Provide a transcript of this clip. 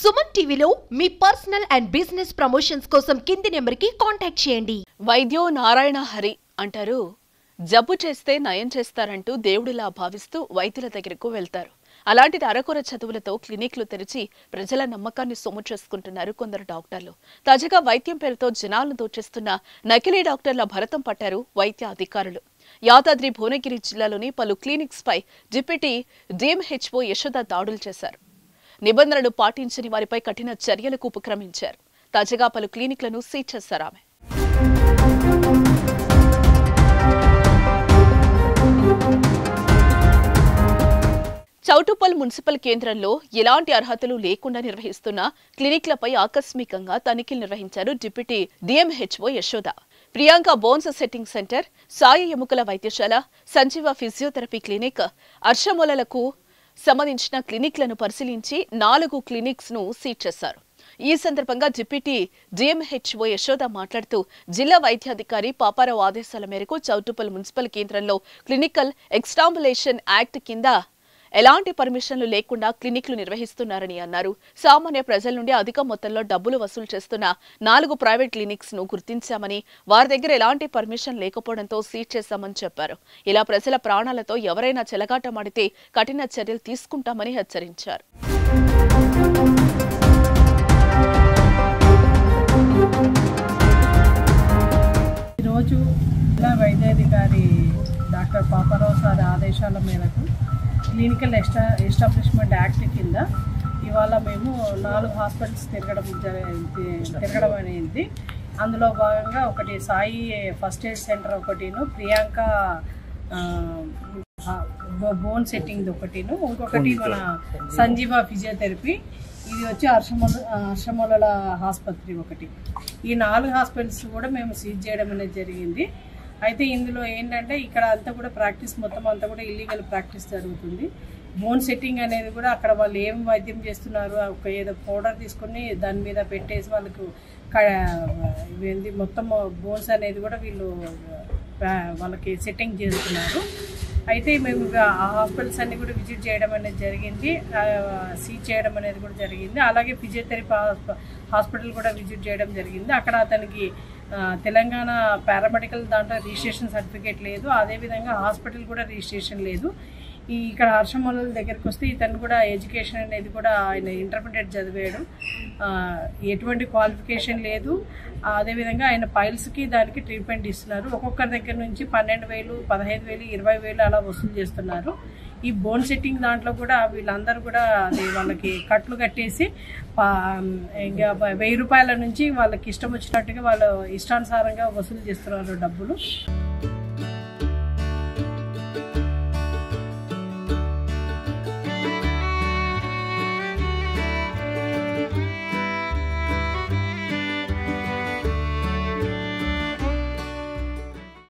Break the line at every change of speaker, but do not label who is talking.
సుమన్ టీవీలో మీ personal and business promotions కోసం కింది నెంబర్కి కాంటాక్ట్ చేయండి.
వైద్యో నారాయణ హరి అంటారు. జబ్బు చేస్తే నయం చేస్తారంటూ దేవుడిలా భావిస్తూ వైద్యుల దగ్గరకు వెళ్తారు. అలాంటిది అరకొర చదువులతో క్లినిక్లు తెరిచి ప్రజల నమ్మకాన్ని సొమ్ము చేసుకుంటున్నారు కొందరు డాక్టర్లు. తాజాగా వైద్యం పేరుతో జనాలను దోచేస్తున్న నకిలీ డాక్టర్ల భరతం పట్టారు వైద్య అధికారులు. యాదాద్రి భువనగిరి జిల్లాలోని పలు క్లినిక్స్ పై డిప్యూటీ డిఎంహెచ్ఓ యశోద దాడులు చేశారు. నిబంధనలు పాటించని వారిపై కఠిన చర్యలకు ఉపక్రమించారు. తాజాగా పలు క్లినిక్లను సీజ్ చేశారు ఆమె. చౌటుప్పల్ మున్సిపల్ కేంద్రంలో ఎలాంటి అర్హతలు లేకుండా నిర్వహిస్తున్న క్లినిక్లపై ఆకస్మికంగా తనిఖీలు నిర్వహించారు deputy DMHO Yashoda. Priyanka bones setting centre, Sai ఎముకల వైద్యశాల, సంజీవ ఫిజియోథెరపీ క్లినిక్, అర్షమూలలకు సంబంధించిన క్లినిక్లను పరిశీలించి 4 క్లినిక్స్ ను సీజ్ చేశారు. ఈ సందర్భంగా డిప్యూటీ డిఎంహెచ్ఓ యశోద మాట్లాడుతూ జిల్లా వైద్యాధికారి పాపారావు ఆదేశాల మేరకు చౌటుప్పల్ మున్సిపల్ కేంద్రంలో క్లినికల్ ఎక్స్టాంబులేషన్ యాక్ట్ కింద ఎలాంటి పర్మిషన్లు లేకుండా క్లినిక్లు నిర్వహిస్తున్నారని అన్నారు. సామాన్య ప్రజల నుండి అధిక మొత్తంలో డబ్బులు వసూలు చేస్తున్న 4 ప్రైవేట్ క్లినిక్స్ ను గుర్తించామని, వారి దగ్గర ఎలాంటి పర్మిషన్ లేకపోవడంతో సీజ్ చేశామని చెప్పారు. ఇలా ప్రజల ప్రాణాలతో ఎవరైనా చెలగాటమాడితే కఠిన చర్యలు తీసుకుంటామని హెచ్చరించారు.
ఈరోజు జిల్లా వైద్యాధికారి డాక్టర్ పాపారావు సార్ ఆదేశాల మేరకు క్లినికల్ ఎస్టాబ్లిష్మెంట్ యాక్ట్ కింద ఇవాళ మేము 4 హాస్పిటల్స్ తిరగడం అనేది. అందులో భాగంగా ఒకటి సాయి ఫస్ట్ ఎయిడ్ సెంటర్ ఒకటిను, ప్రియాంక బోన్ సెట్టింగ్ ఒకటిను, ఇంకొకటి మన సంజీవ ఫిజియోథెరపీ, ఇది వచ్చి హర్షమూలల ఆసుపత్రి ఒకటి. ఈ 4 హాస్పిటల్స్ కూడా మేము సీజ్ చేయడం అనేది జరిగింది. అయితే ఇందులో ఏంటంటే ఇక్కడ అంతా కూడా ప్రాక్టీస్ మొత్తం అంతా కూడా ఇల్లీగల్ ప్రాక్టీస్ జరుగుతుంది. బోన్ సెట్టింగ్ అనేది కూడా అక్కడ వాళ్ళు ఏం వైద్యం చేస్తున్నారు, ఒక ఏదో పౌడర్ తీసుకొని దాని మీద పెట్టేసి వాళ్ళకు మొత్తం బోన్స్ అనేది కూడా వీళ్ళు వాళ్ళకి సెట్టింగ్ చేస్తున్నారు. అయితే మేము ఆ హాస్పిటల్స్ అన్ని కూడా విజిట్ చేయడం అనేది జరిగింది, సీజ్ చేయడం అనేది కూడా జరిగింది. అలాగే ఫిజియోథెరపీ హాస్పిటల్ కూడా విజిట్ చేయడం జరిగింది. అక్కడ అతనికి తెలంగాణ పారామెడికల్ దాంట్లో రిజిస్ట్రేషన్ సర్టిఫికేట్ లేదు, అదేవిధంగా హాస్పిటల్ కూడా రిజిస్ట్రేషన్ లేదు. ఇక్కడ హర్షమూలల దగ్గరికి వస్తే ఇతను కూడా ఎడ్యుకేషన్ అనేది కూడా ఆయన ఇంటర్మీడియట్ చదివాడు, ఎటువంటి క్వాలిఫికేషన్ లేదు. అదేవిధంగా ఆయన పైల్స్కి దానికి ట్రీట్మెంట్ ఇస్తున్నారు. ఒక్కొక్కరి దగ్గర నుంచి 12,000, 15,000, 20,000 అలా వసూలు చేస్తున్నారు. ఈ బోన్ సెట్టింగ్ దాంట్లో కూడా వీళ్ళందరూ కూడా అది వాళ్ళకి కట్లు కట్టేసి ఇంకా 1,000 రూపాయల నుంచి వాళ్ళకి ఇష్టం వచ్చినట్టుగా వాళ్ళు ఇష్టానుసారంగా వసూలు చేస్తున్నారు డబ్బులు.